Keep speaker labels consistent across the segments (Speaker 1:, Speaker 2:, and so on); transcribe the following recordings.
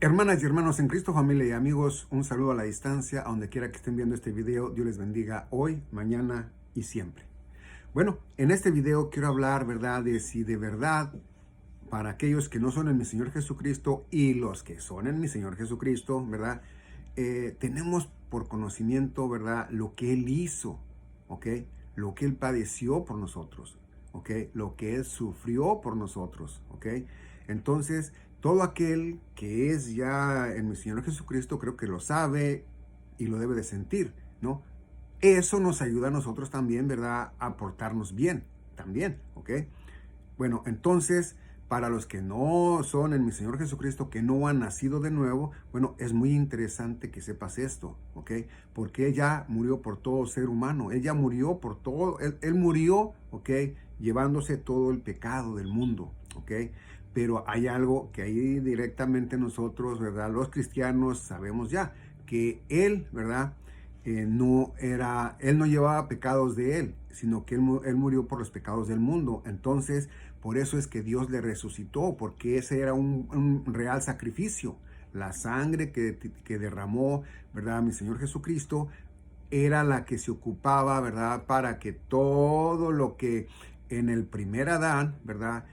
Speaker 1: Hermanas y hermanos en Cristo, familia y amigos, un saludo a la distancia, a donde quiera que estén viendo este video. Dios les bendiga hoy, mañana y siempre. Bueno, en este video quiero hablar, ¿verdad?, de si de verdad, para aquellos que no son en mi Señor Jesucristo y los que son en mi Señor Jesucristo, ¿verdad?, tenemos por conocimiento, ¿verdad?, lo que Él hizo, ¿ok? Lo que Él padeció por nosotros, ¿ok? Lo que Él sufrió por nosotros, ¿ok? Entonces, todo aquel que es ya en mi Señor Jesucristo, creo que lo sabe y lo debe de sentir, ¿no? Eso nos ayuda a nosotros también, ¿verdad?, a portarnos bien, también, ¿ok? Bueno, entonces, para los que no son en mi Señor Jesucristo, que no han nacido de nuevo, bueno, es muy interesante que sepas esto, ¿ok? Porque Él ya murió por todo ser humano, Él ya murió por todo, Él murió, ¿ok?, llevándose todo el pecado del mundo, ¿ok? Pero hay algo que ahí directamente nosotros, ¿verdad?, los cristianos sabemos ya, que Él, ¿verdad?, Él no llevaba pecados de Él, sino que él murió por los pecados del mundo. Entonces, por eso es que Dios le resucitó, porque ese era un real sacrificio. La sangre que derramó, ¿verdad?, mi Señor Jesucristo, era la que se ocupaba, ¿verdad?, para que todo lo que en el primer Adán, ¿verdad?,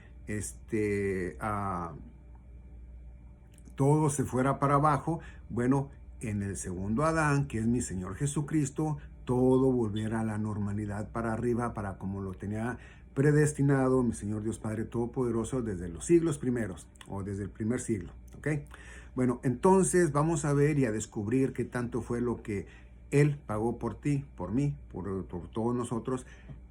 Speaker 1: todo se fuera para abajo. Bueno, en el segundo Adán, que es mi Señor Jesucristo, todo volviera a la normalidad para arriba, para como lo tenía predestinado mi Señor Dios Padre Todopoderoso desde los siglos primeros, o desde el primer siglo, ¿ok? Bueno, entonces vamos a ver y a descubrir qué tanto fue lo que Él pagó por ti, por mí, por todos nosotros,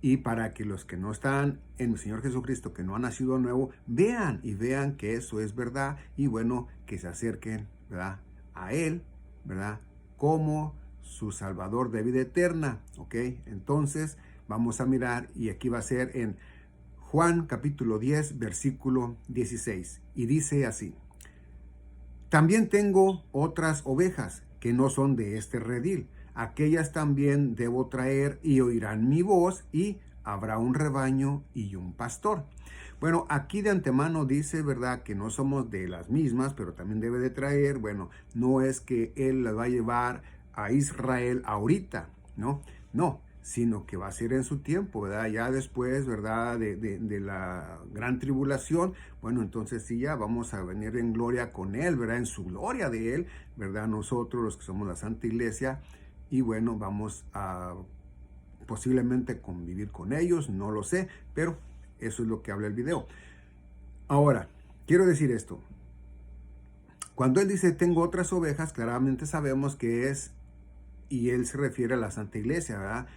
Speaker 1: y para que los que no están en mi Señor Jesucristo, que no han nacido de nuevo, vean y vean que eso es verdad, y bueno, que se acerquen, ¿verdad?, a Él, ¿verdad?, como su Salvador de vida eterna, ¿ok? Entonces, vamos a mirar, y aquí va a ser en Juan capítulo 10, versículo 16, y dice así: También tengo otras ovejas que no son de este redil. Aquellas también debo traer y oirán mi voz, y habrá un rebaño y un pastor. Bueno, aquí de antemano dice, ¿verdad?, que no somos de las mismas, pero también debe de traer. Bueno, no es que Él las va a llevar a Israel ahorita, ¿no? No, sino que va a ser en su tiempo, ¿verdad? Ya después, ¿verdad?, de la gran tribulación, bueno, entonces sí, ya vamos a venir en gloria con Él, ¿verdad?, en su gloria de Él, ¿verdad?, nosotros los que somos la Santa Iglesia, y bueno, vamos a posiblemente convivir con ellos, no lo sé, pero eso es lo que habla el video. Ahora, quiero decir esto. Cuando Él dice tengo otras ovejas, claramente sabemos que es, y Él se refiere a la Santa Iglesia, ¿verdad?,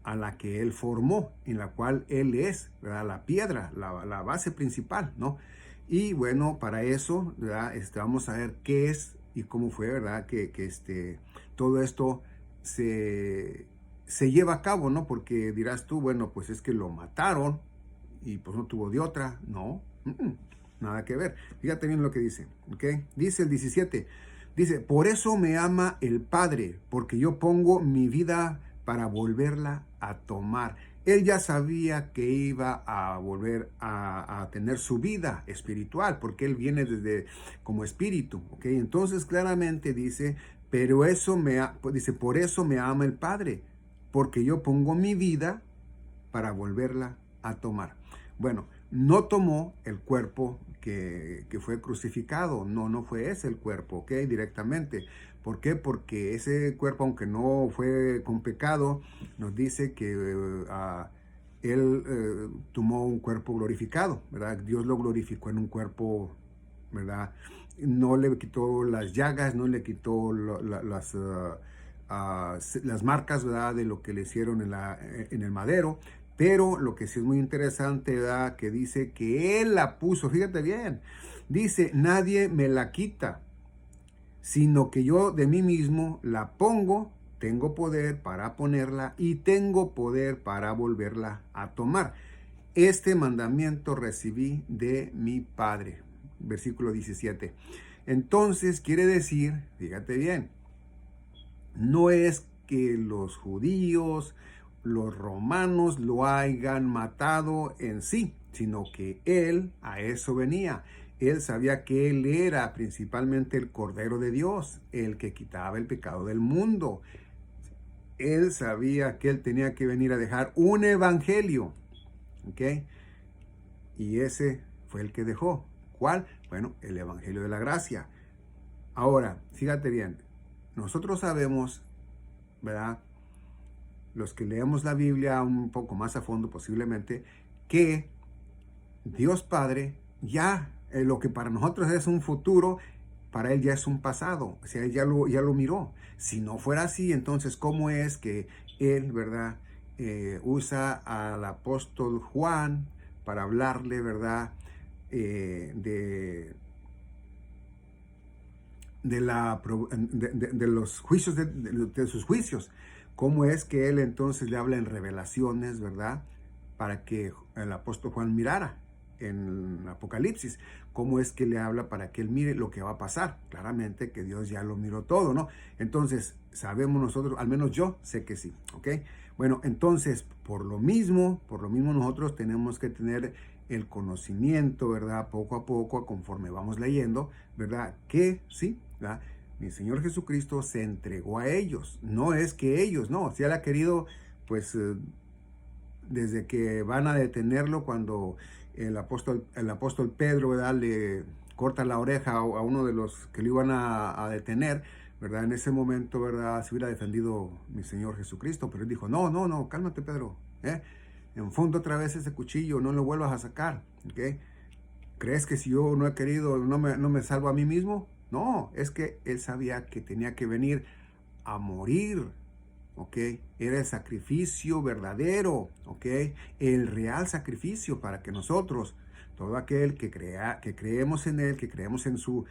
Speaker 1: a la que Él formó, en la cual Él es, ¿verdad?, la piedra, la base principal, ¿no? Y bueno, para eso, ¿verdad?, vamos a ver qué es y cómo fue, ¿verdad?, que todo esto se lleva a cabo, ¿no? Porque dirás tú, bueno, pues es que lo mataron y pues no tuvo de otra. No, nada que ver. Fíjate bien lo que dice, ¿ok? Dice el 17, dice, por eso me ama el Padre, porque yo pongo mi vida para volverla a tomar. Él ya sabía que iba a volver a tener su vida espiritual, porque Él viene desde como espíritu, ¿ok? Entonces claramente dice, pero dice, por eso me ama el Padre, porque yo pongo mi vida para volverla a tomar. Bueno, no tomó el cuerpo que fue crucificado, no fue ese el cuerpo, ¿ok? Directamente. ¿Por qué? Porque ese cuerpo, aunque no fue con pecado, nos dice que Él tomó un cuerpo glorificado, ¿verdad? Dios lo glorificó en un cuerpo, ¿verdad? No le quitó las llagas, no le quitó las marcas, ¿verdad?, de lo que le hicieron en el madero. Pero lo que sí es muy interesante, ¿verdad?, que dice que Él la puso, fíjate bien, dice, nadie me la quita, sino que yo de mí mismo la pongo, tengo poder para ponerla y tengo poder para volverla a tomar. Este mandamiento recibí de mi Padre. Versículo 17. Entonces quiere decir, fíjate bien, no es que los judíos, los romanos lo hayan matado en sí, sino que Él a eso venía. Él sabía que Él era principalmente el Cordero de Dios, el que quitaba el pecado del mundo. Él sabía que Él tenía que venir a dejar un evangelio, ¿ok? Y ese fue el que dejó. ¿Cuál? Bueno, el evangelio de la gracia. Ahora, fíjate bien, nosotros sabemos, ¿verdad? Los que leemos la Biblia un poco más a fondo posiblemente, que Dios Padre ya, lo que para nosotros es un futuro, para Él ya es un pasado, o sea, Él ya lo miró. Si no fuera así, entonces, ¿cómo es que Él, verdad, usa al apóstol Juan para hablarle, verdad, de los juicios, de sus juicios? ¿Cómo es que Él entonces le habla en revelaciones, verdad, para que el apóstol Juan mirara en Apocalipsis? ¿Cómo es que le habla para que él mire lo que va a pasar? Claramente que Dios ya lo miró todo, ¿no? Entonces, sabemos nosotros, al menos yo sé que sí, ¿ok? Bueno, entonces, por lo mismo nosotros tenemos que tener el conocimiento, ¿verdad? Poco a poco, conforme vamos leyendo, ¿verdad? Que sí, ¿verdad? Mi Señor Jesucristo se entregó a ellos. No es que ellos, no, si Él ha querido, pues, desde que van a detenerlo, cuando el apóstol Pedro, ¿verdad?, le corta la oreja a uno de los que lo iban a detener, ¿verdad? En ese momento, ¿verdad?, se hubiera defendido mi Señor Jesucristo, pero Él dijo, no, cálmate, Pedro, enfunda otra vez ese cuchillo, no lo vuelvas a sacar, ¿ok? ¿Crees que si yo no he querido, no me salvo a mí mismo? No, es que Él sabía que tenía que venir a morir, ¿ok? Era el sacrificio verdadero, ¿ok? El real sacrificio para que nosotros, todo aquel que creemos en Él, que creemos en su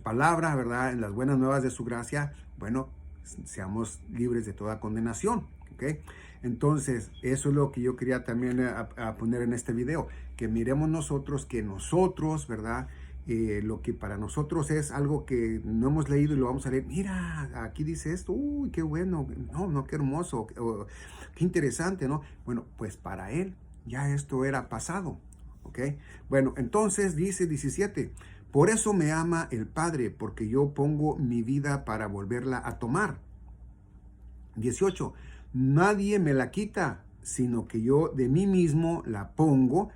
Speaker 1: palabra, ¿verdad? En las buenas nuevas de su gracia, bueno, seamos libres de toda condenación, ¿ok? Entonces, eso es lo que yo quería también a poner en este video, que miremos nosotros, ¿verdad? Lo que para nosotros es algo que no hemos leído y lo vamos a leer. Mira, aquí dice esto, uy, qué bueno, no, qué hermoso, qué interesante, ¿no? Bueno, pues para Él ya esto era pasado, ¿ok? Bueno, entonces dice 17, por eso me ama el Padre, porque yo pongo mi vida para volverla a tomar. 18, nadie me la quita, sino que yo de mí mismo la pongo.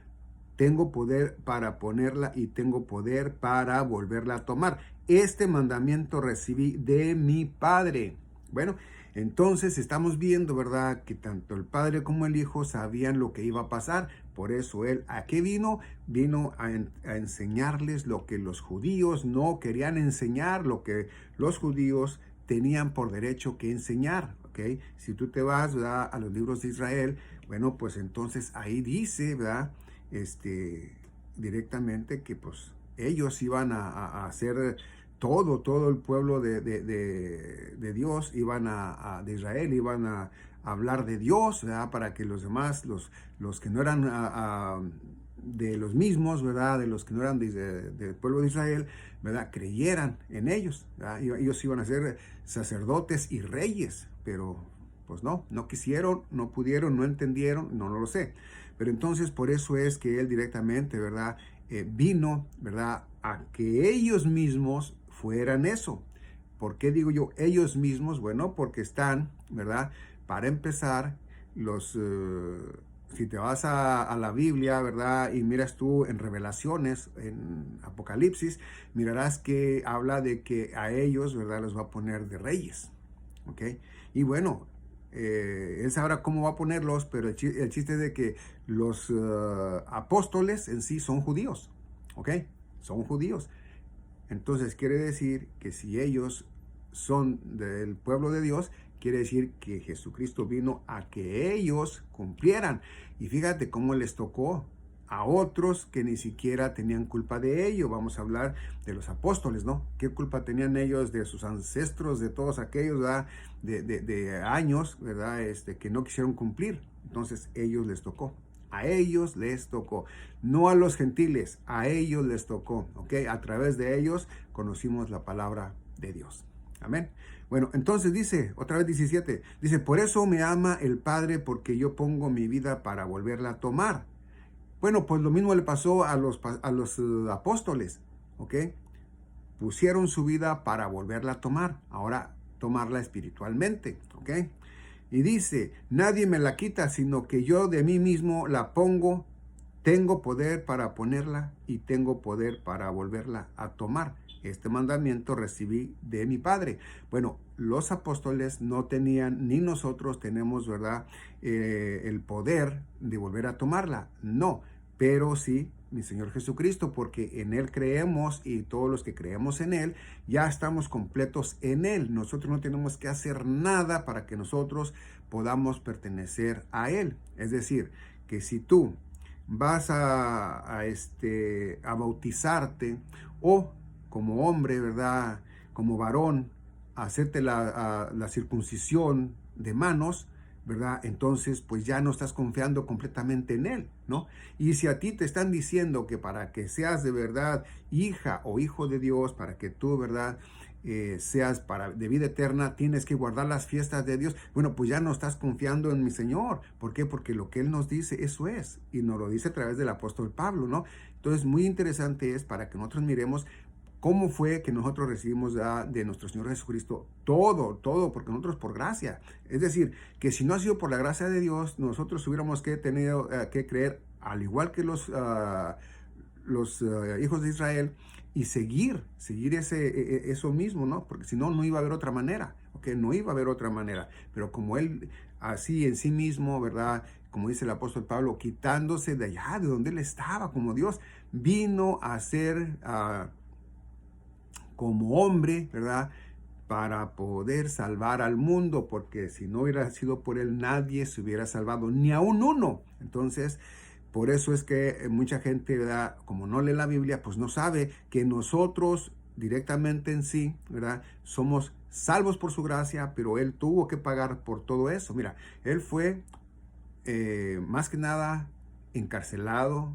Speaker 1: Tengo poder para ponerla y tengo poder para volverla a tomar. Este mandamiento recibí de mi Padre. Bueno, entonces estamos viendo, ¿verdad?, que tanto el Padre como el Hijo sabían lo que iba a pasar. Por eso Él, ¿a qué vino? Vino a enseñarles lo que los judíos no querían enseñar, lo que los judíos tenían por derecho que enseñar. ¿Ok? Si tú te vas, ¿verdad?, a los libros de Israel, bueno, pues entonces ahí dice, ¿verdad?, directamente que pues ellos iban a hacer todo el pueblo de Dios, de Israel, iban a hablar de Dios, ¿verdad?, para que los demás, los que no eran de los mismos, ¿verdad?, de los que no eran del pueblo de Israel, ¿verdad?, creyeran en ellos, ¿verdad? Ellos iban a ser sacerdotes y reyes, pero pues no quisieron, no pudieron, no entendieron, no lo sé. Pero entonces por eso es que Él directamente, ¿verdad?, vino, ¿verdad?, a que ellos mismos fueran eso. ¿Por qué digo yo ellos mismos? Bueno, porque están, ¿verdad?, para empezar, si te vas a la Biblia, ¿verdad?, y miras tú en Revelaciones, en Apocalipsis, mirarás que habla de que a ellos, ¿verdad?, los va a poner de reyes, ¿ok? Y bueno, Él sabrá cómo va a ponerlos, pero el chiste es de que los apóstoles en sí son judíos, ¿ok? Son judíos. Entonces quiere decir que si ellos son del pueblo de Dios, quiere decir que Jesucristo vino a que ellos cumplieran. Y fíjate cómo les tocó a otros que ni siquiera tenían culpa de ello. Vamos a hablar de los apóstoles, ¿no? ¿Qué culpa tenían ellos de sus ancestros, de todos aquellos, ¿verdad?, de años, ¿verdad?, que no quisieron cumplir? Entonces, ellos les tocó. A ellos les tocó. No a los gentiles, a ellos les tocó, ¿ok? A través de ellos conocimos la palabra de Dios. Amén. Bueno, entonces dice, otra vez 17, dice, por eso me ama el Padre, porque yo pongo mi vida para volverla a tomar. Bueno, pues lo mismo le pasó a los apóstoles, ¿ok? Pusieron su vida para volverla a tomar, ahora tomarla espiritualmente, ¿ok? Y dice, nadie me la quita, sino que yo de mí mismo la pongo. Tengo poder para ponerla y tengo poder para volverla a tomar. Este mandamiento recibí de mi Padre. Bueno, los apóstoles no tenían, ni nosotros tenemos, ¿verdad? El poder de volver a tomarla. No, pero sí mi Señor Jesucristo, porque en Él creemos y todos los que creemos en Él ya estamos completos en Él. Nosotros no tenemos que hacer nada para que nosotros podamos pertenecer a Él. Es decir, que si tú vas a bautizarte o como hombre, ¿verdad? Como varón, a hacerte la circuncisión de manos, ¿verdad? Entonces, pues ya no estás confiando completamente en Él, ¿no? Y si a ti te están diciendo que para que seas de verdad hija o hijo de Dios, para que tú, ¿verdad? Seas de vida eterna, tienes que guardar las fiestas de Dios. Bueno, pues ya no estás confiando en mi Señor. ¿Por qué? Porque lo que Él nos dice, eso es. Y nos lo dice a través del apóstol Pablo, ¿no? Entonces, muy interesante es para que nosotros miremos cómo fue que nosotros recibimos de nuestro Señor Jesucristo todo, porque nosotros por gracia. Es decir, que si no ha sido por la gracia de Dios, nosotros hubiéramos que tenido que creer, al igual que los hijos de Israel, y seguir eso mismo, ¿no? Porque si no, no iba a haber otra manera, ¿ok? No iba a haber otra manera. Pero como Él, así en sí mismo, ¿verdad? Como dice el apóstol Pablo, quitándose de allá, de donde Él estaba, como Dios, vino a ser como hombre, ¿verdad? Para poder salvar al mundo, porque si no hubiera sido por Él, nadie se hubiera salvado, ni aún uno. Entonces, por eso es que mucha gente, ¿verdad? Como no lee la Biblia, pues no sabe que nosotros directamente en sí, ¿verdad? Somos salvos por su gracia, pero Él tuvo que pagar por todo eso. Mira, Él fue más que nada encarcelado,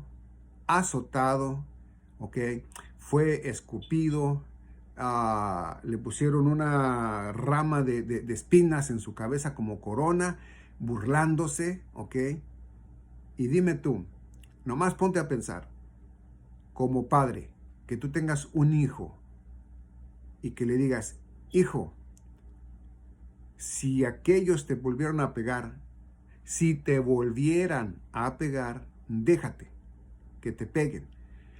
Speaker 1: azotado, ¿ok? Fue escupido, le pusieron una rama de espinas en su cabeza como corona, burlándose, ¿ok? Y dime tú, nomás ponte a pensar, como padre, que tú tengas un hijo y que le digas, hijo, si aquellos te volvieron a pegar, si te volvieran a pegar, déjate que te peguen.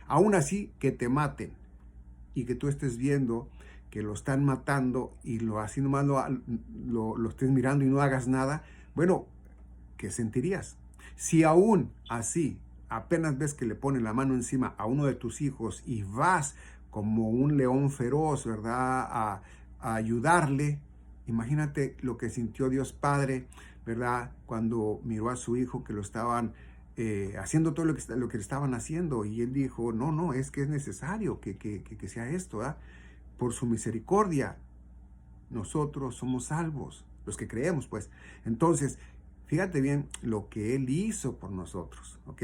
Speaker 1: Aún así, que te maten y que tú estés viendo que lo están matando y así nomás lo estés mirando y no hagas nada. Bueno, ¿qué sentirías? Si aún así apenas ves que le ponen la mano encima a uno de tus hijos y vas como un león feroz, ¿verdad? A ayudarle, imagínate lo que sintió Dios Padre, ¿verdad? Cuando miró a su hijo que lo estaban haciendo todo lo que le estaban haciendo, y él dijo, no, es que es necesario que sea esto, ¿verdad? Por su misericordia, nosotros somos salvos, los que creemos, pues. Entonces, fíjate bien lo que Él hizo por nosotros, ¿ok?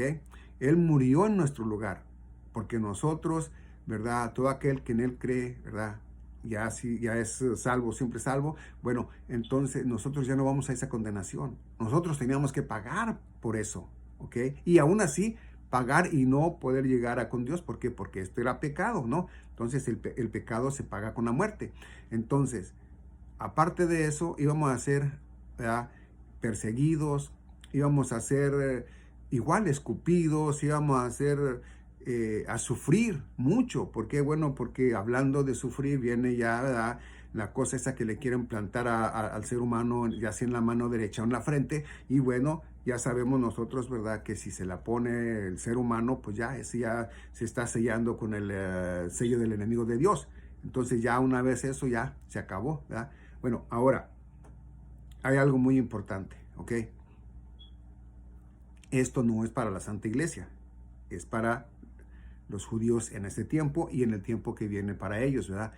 Speaker 1: Él murió en nuestro lugar, porque nosotros, ¿verdad? Todo aquel que en Él cree, ¿verdad? Ya es salvo, siempre salvo. Bueno, entonces nosotros ya no vamos a esa condenación. Nosotros teníamos que pagar por eso, ¿ok? Y aún así, pagar y no poder llegar a con Dios. ¿Por qué? Porque esto era pecado, ¿no? Entonces el pecado se paga con la muerte. Entonces, aparte de eso, íbamos a ser, ¿verdad?, perseguidos, íbamos a ser igual escupidos, íbamos a ser a sufrir mucho. ¿Por qué? Bueno, porque hablando de sufrir viene ya, ¿verdad?, la cosa esa que le quieren plantar al ser humano, ya sea en la mano derecha o en la frente, y bueno, ya sabemos nosotros, ¿verdad?, que si se la pone el ser humano, pues ya se está sellando con el sello del enemigo de Dios. Entonces ya una vez eso ya se acabó, ¿verdad? Bueno, ahora, hay algo muy importante, ¿ok? Esto no es para la Santa Iglesia, es para los judíos en este tiempo y en el tiempo que viene para ellos, ¿verdad?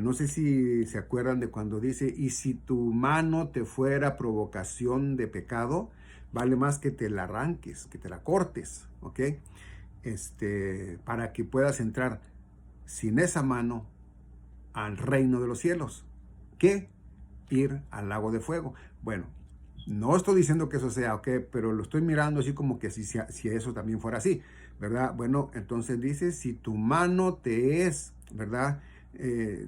Speaker 1: No sé si se acuerdan de cuando dice, y si tu mano te fuera provocación de pecado, vale más que te la arranques, que te la cortes, ¿ok? Para que puedas entrar sin esa mano al reino de los cielos, que ir al lago de fuego. Bueno, No estoy diciendo que eso sea, ok, pero lo estoy mirando así como que si eso también fuera así, ¿verdad? Bueno, entonces dice, si tu mano te es, ¿verdad? De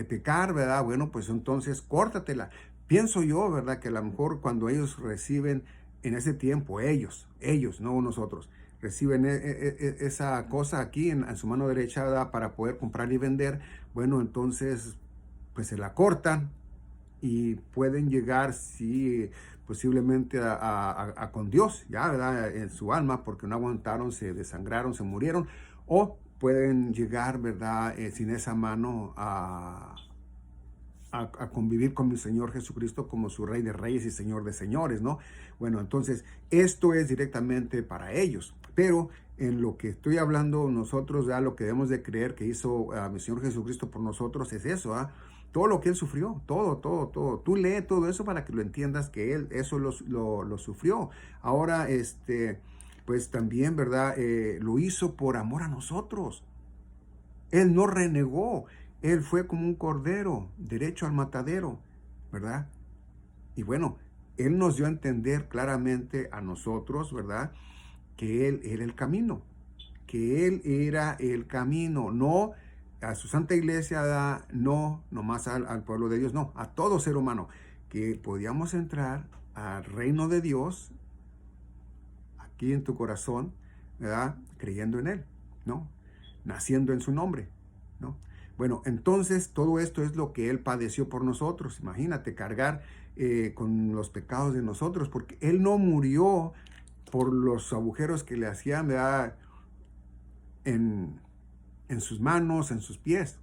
Speaker 1: pecar, ¿verdad? Bueno, pues entonces córtatela. Pienso yo, ¿verdad? Que a lo mejor cuando ellos reciben en ese tiempo, ellos, no nosotros, reciben esa cosa aquí en su mano derecha, ¿verdad? Para poder comprar y vender, bueno, entonces pues se la cortan y pueden llegar, sí, posiblemente con Dios, ya, ¿verdad? En su alma, porque no aguantaron, se desangraron, se murieron, o pueden llegar, ¿verdad? Sin esa mano a convivir con mi Señor Jesucristo como su Rey de Reyes y Señor de Señores, ¿no? Bueno, entonces, esto es directamente para ellos, pero en lo que estoy hablando nosotros, ya lo que debemos de creer que hizo mi Señor Jesucristo por nosotros es eso, ¿ah? Todo lo que Él sufrió, todo. Tú lee todo eso para que lo entiendas que Él eso lo sufrió. Ahora, pues también, ¿verdad? Lo hizo por amor a nosotros. Él no renegó. Él fue como un cordero, derecho al matadero, ¿verdad? Y bueno, Él nos dio a entender claramente a nosotros, ¿verdad? Que Él era el camino, que Él era el camino, no a su Santa Iglesia, ¿verdad? No nomás al pueblo de Dios, no, a todo ser humano, que podíamos entrar al reino de Dios, aquí en tu corazón, ¿verdad? Creyendo en Él, ¿no? Naciendo en su nombre, ¿no? Bueno, entonces todo esto es lo que Él padeció por nosotros. Imagínate cargar con los pecados de nosotros, porque Él no murió por los agujeros que le hacían, ¿verdad? En sus manos, en sus pies.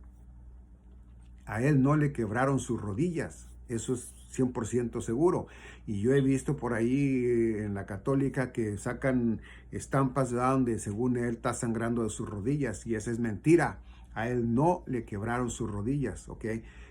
Speaker 1: A Él no le quebraron sus rodillas. Eso es 100% seguro. Y yo he visto por ahí en la católica que sacan estampas, ¿verdad? Donde según Él está sangrando de sus rodillas. Y esa es mentira. A Él no le quebraron sus rodillas, ¿ok?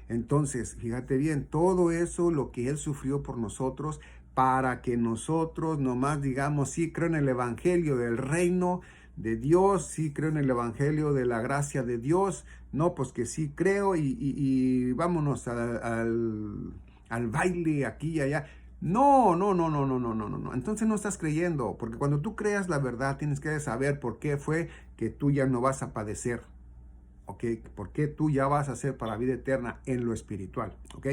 Speaker 1: Entonces, fíjate bien, todo eso, lo que Él sufrió por nosotros, para que nosotros nomás digamos, sí creo en el Evangelio del reino de Dios, sí creo en el Evangelio de la gracia de Dios, no, pues que sí creo y vámonos al baile aquí y allá. No. Entonces no estás creyendo, porque cuando tú creas la verdad, tienes que saber por qué fue que tú ya no vas a padecer. ¿Ok? Porque tú ya vas a ser para la vida eterna en lo espiritual, ¿ok?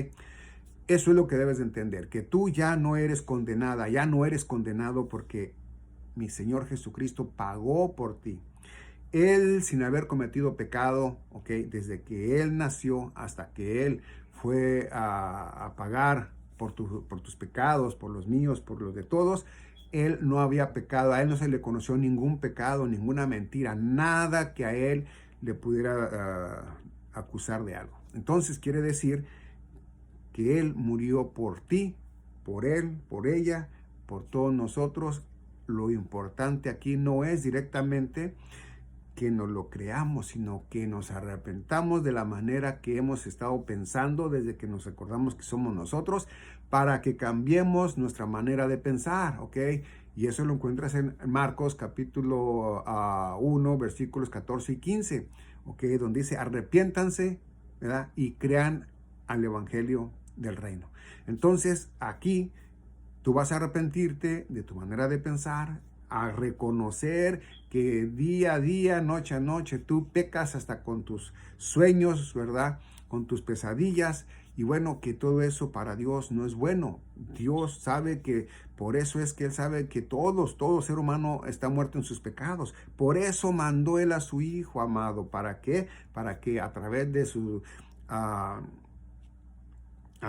Speaker 1: Eso es lo que debes de entender, que tú ya no eres condenada, ya no eres condenado porque mi Señor Jesucristo pagó por ti. Él, sin haber cometido pecado, ¿ok? Desde que Él nació hasta que Él fue a pagar por tus pecados, por los míos, por los de todos, Él no había pecado, a Él no se le conoció ningún pecado, ninguna mentira, nada que a Él le pudiera acusar de algo. Entonces quiere decir que Él murió por ti, por Él, por ella, por todos nosotros. Lo importante aquí no es directamente que nos lo creamos, sino que nos arrepentamos de la manera que hemos estado pensando desde que nos acordamos que somos nosotros, para que cambiemos nuestra manera de pensar, ¿ok? Y eso lo encuentras en Marcos capítulo 1, versículos 14 y 15, ¿ok? Donde dice, arrepiéntanse, ¿verdad? Y crean al evangelio del reino. Entonces, aquí tú vas a arrepentirte de tu manera de pensar, a reconocer que día a día, noche a noche, tú pecas hasta con tus sueños, ¿verdad? Con tus pesadillas. Y bueno, que todo eso para Dios no es bueno. Dios sabe que, por eso es que Él sabe que todo ser humano está muerto en sus pecados. Por eso mandó Él a su Hijo amado. ¿Para qué? Para que a través de su... a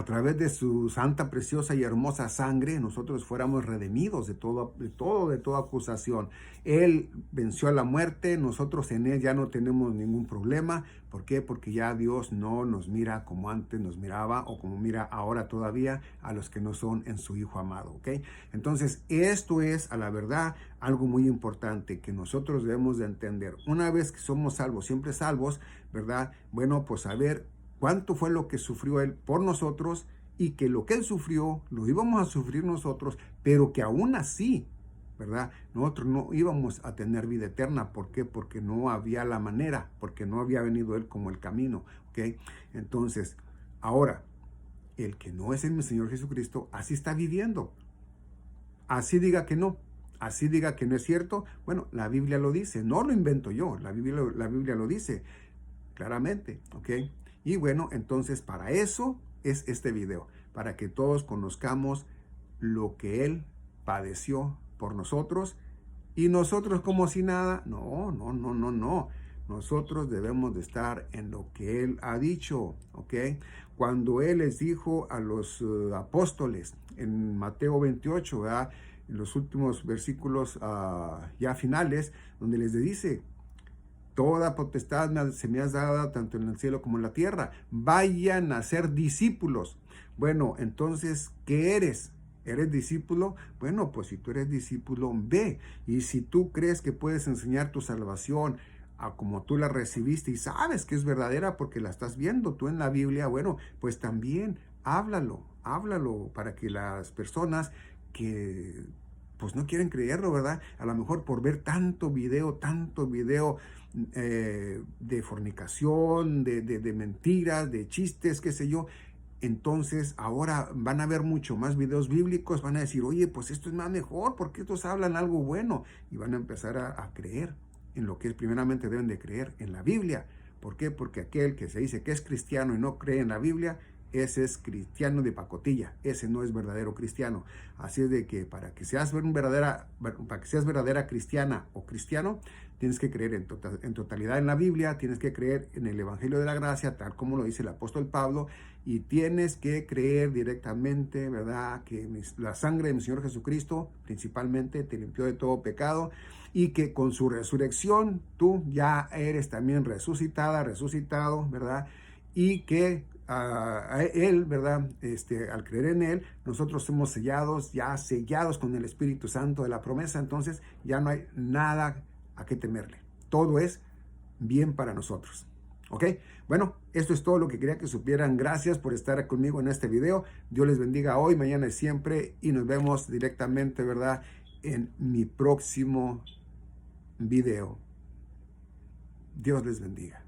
Speaker 1: través de su santa, preciosa y hermosa sangre, nosotros fuéramos redimidos de toda acusación. Él venció a la muerte, nosotros en Él ya no tenemos ningún problema. ¿Por qué? Porque ya Dios no nos mira como antes nos miraba, o como mira ahora todavía a los que no son en su Hijo amado, ¿ok? Entonces, esto es, a la verdad, algo muy importante que nosotros debemos de entender. Una vez que somos salvos, siempre salvos, ¿verdad? Bueno, pues saber cuánto fue lo que sufrió Él por nosotros, y que lo que Él sufrió lo íbamos a sufrir nosotros, pero que aún así, ¿verdad? Nosotros no íbamos a tener vida eterna. ¿Por qué? Porque no había la manera, porque no había venido Él como el camino, ¿ok? Entonces, ahora, el que no es en mi Señor Jesucristo, así está viviendo. Así diga que no, así diga que no es cierto. Bueno, la Biblia lo dice, no lo invento yo, la Biblia lo dice claramente, ¿ok? Y bueno, entonces para eso es este video, para que todos conozcamos lo que Él padeció por nosotros y nosotros como si nada. No, no, no, no, no. Nosotros debemos de estar en lo que Él ha dicho, ¿ok? Cuando Él les dijo a los apóstoles en Mateo 28, ¿verdad? En los últimos versículos ya finales, donde les dice: toda potestad se me has dado tanto en el cielo como en la tierra. Vayan a ser discípulos. Bueno, entonces, ¿qué eres? ¿Eres discípulo? Bueno, pues si tú eres discípulo, ve. Y si tú crees que puedes enseñar tu salvación a como tú la recibiste y sabes que es verdadera porque la estás viendo tú en la Biblia, bueno, pues también háblalo para que las personas que pues no quieren creerlo, ¿verdad? A lo mejor por ver tanto video de fornicación, de mentiras, de chistes, qué sé yo. Entonces ahora van a ver mucho más videos bíblicos, van a decir: oye, pues esto es más mejor, porque estos hablan algo bueno, y van a empezar a creer en lo que primeramente deben de creer, en la Biblia. ¿Por qué? Porque aquel que se dice que es cristiano y no cree en la Biblia, ese es cristiano de pacotilla, ese no es verdadero cristiano. Así es de que para que seas verdadera cristiana o cristiano, tienes que creer en totalidad en la Biblia, tienes que creer en el Evangelio de la Gracia, tal como lo dice el apóstol Pablo, y tienes que creer directamente, ¿verdad?, que la sangre de mi Señor Jesucristo principalmente te limpió de todo pecado, y que con su resurrección tú ya eres también resucitado, ¿verdad? Y que a Él, ¿verdad? Al creer en Él, nosotros somos sellados con el Espíritu Santo de la promesa. Entonces ya no hay nada a qué temerle. Todo es bien para nosotros. ¿Ok? Bueno, esto es todo lo que quería que supieran. Gracias por estar conmigo en este video. Dios les bendiga hoy, mañana y siempre. Y nos vemos directamente, ¿verdad?, en mi próximo video. Dios les bendiga.